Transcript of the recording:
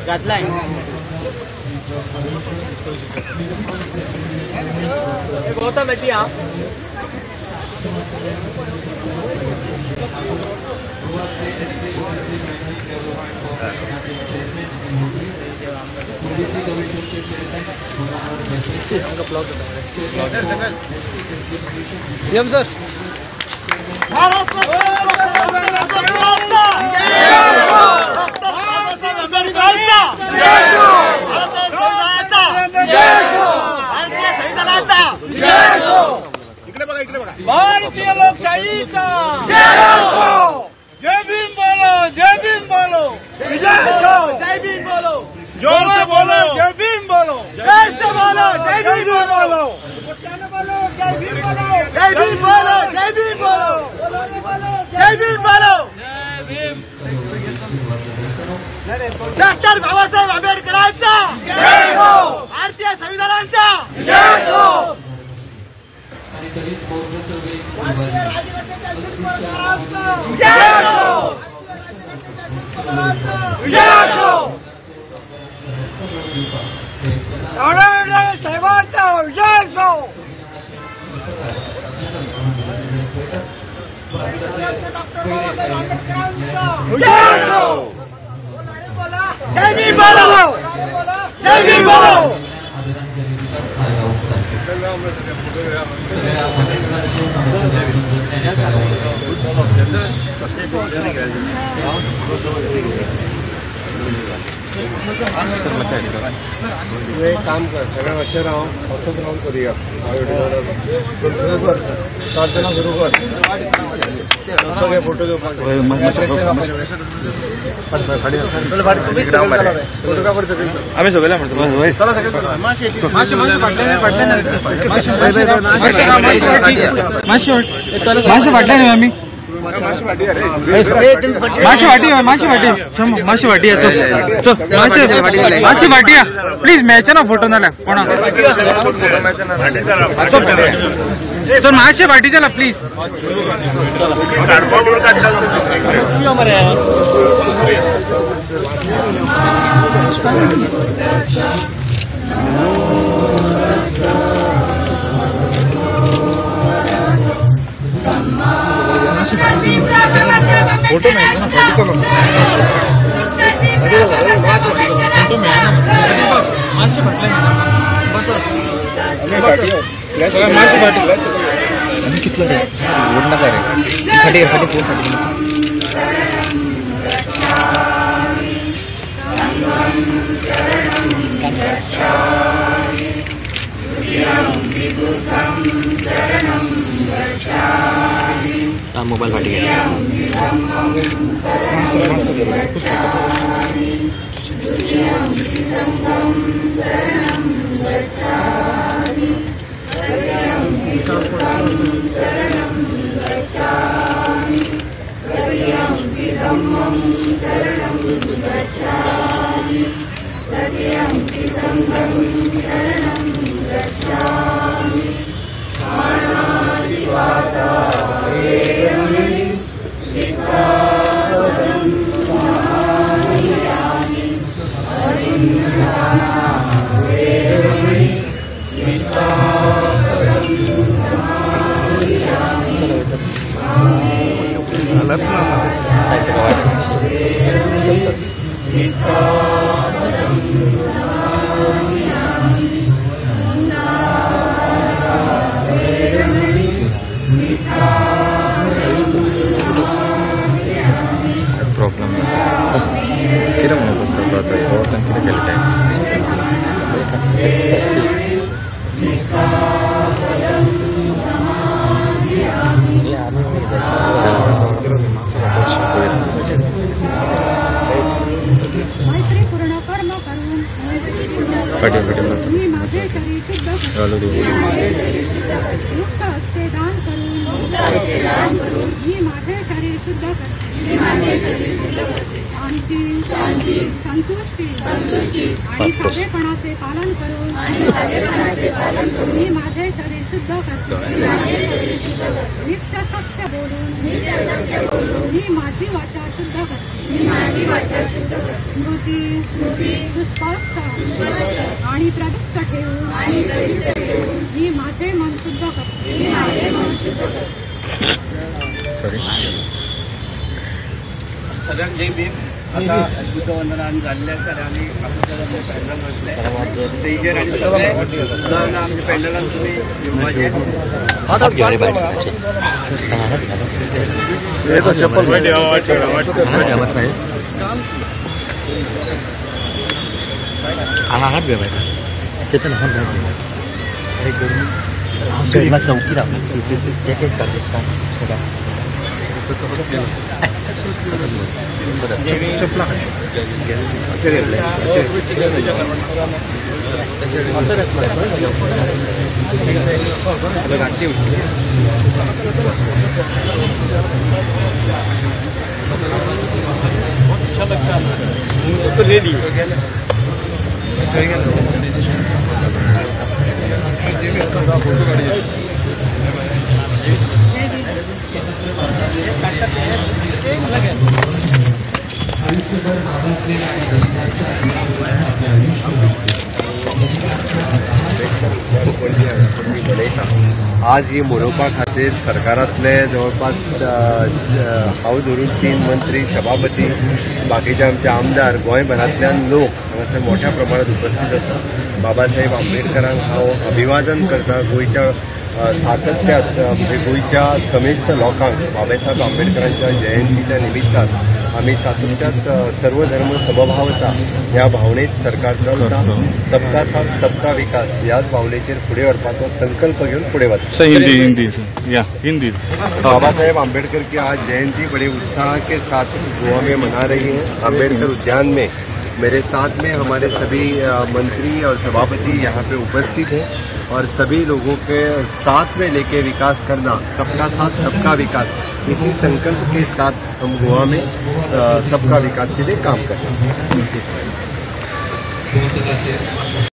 घातलाय गौतम बेटी हा CM sir भारतीय लोकशाहीचा जय भीम बोलो, जय भीम बोलो, जय भीम बोलो, जोर से बोलो, जय भीम बोलो, जय से बोलो, जय भीम बोलो, जय भीम बोलो, जय भीम बोलो, जय भीम बोलो, जय भीम बोलो, डॉक्टर बाबासाहेब आंबेडकरांचा जय हो, भारतीय संविधानाचा जय हो, साहेबांचा जय हो, जय भीम बोलो, जय भीम बोलो, तू एक काम कर, सगळ्या असे राहून असंच राहून करूया. प्रार्थना सुरू कर, सगळे फोटो घेऊ. आम्ही सगळ्या म्हणतो मासे वाटले नाही आम्ही मासे वाटी प्लीज मॅच ना फोटो ना कोणा सर मासे वाटी चला प्लीज फोटो में ना फोटो चलो फोटो में आना मासे बाटले बस मासे बाटले आणि कितलं रे ओढ नका रे खाली खाली फोन खाली मोबाईल फाटी गया प्रॉब्लम किती म्हणत होतो प्रॉब्लेम किती केलं काय मैत्रीपूर्ण कर्म करून मी माझे शरीर शुद्ध मुक्त हस्ते दान करून मी माझे शरीर शुद्ध करते शांती संतुष्टी आणि साधेपणाचे पालन करून मी माझे शरीर शुद्ध करते नित्य सत्य बोलून मी माझी वाचा शुद्ध करते स्मृती सुस्पष्ट आणि प्रदीप्त ठेवून मी माझे मन शुद्ध करते. सॉरी. सगळ्यांना जय भीम. आता बुद्धवंदना आम्ही झालेल्या आहे, तर आम्ही आपल्या पॅन्डल बसले स्टेजर आणि सगळे आमच्या पॅन्डल तुम्ही चप्पल हात घ्या बाहेर त्याचं लहान अरे गरमी चौकी राहतो जॅकेट काढतात सगळा चपला रेडी आज ही मोडोवपा खातीर सरकारांतले जवळपास हांव धरून 3 मंत्री सभापती बाकीचे आमचे आमदार गोंयभरांतल्यान लोक हांगासर मोठ्या प्रमाणात उपस्थित आसात. बाबासाहेब आंबेडकरांक हांव अभिवादन करता. गोंयच्या सातत्यात म्हणजे गोंयच्या समेस्त लोकांक बाबासाहेब आंबेडकरांच्या जयंतीच्या निमित्तान आम्ही सातत्यात सर्व धर्म समभावता ह्या भावनेत सरकार चलता. सबका साथ सबका विकास ह्याच भावनेचेर फुडें व्हरपाचो संकल्प घेऊन फुडें वता. हिंदी. बाबा साहेब आम्बेडकर की आज जयंती बड़े उत्साह के साथ गोवा में मना रही है. आम्बेडकर उद्यान में मेरे साथ में हमारे सभी मंत्री और सभापति यहाँ पे उपस्थित हैं और सभी लोगों के साथ में लेके विकास करना, सबका साथ सबका विकास, इसी संकल्प के साथ हम गोवा में सबका विकास के लिए काम कर रहे हैं.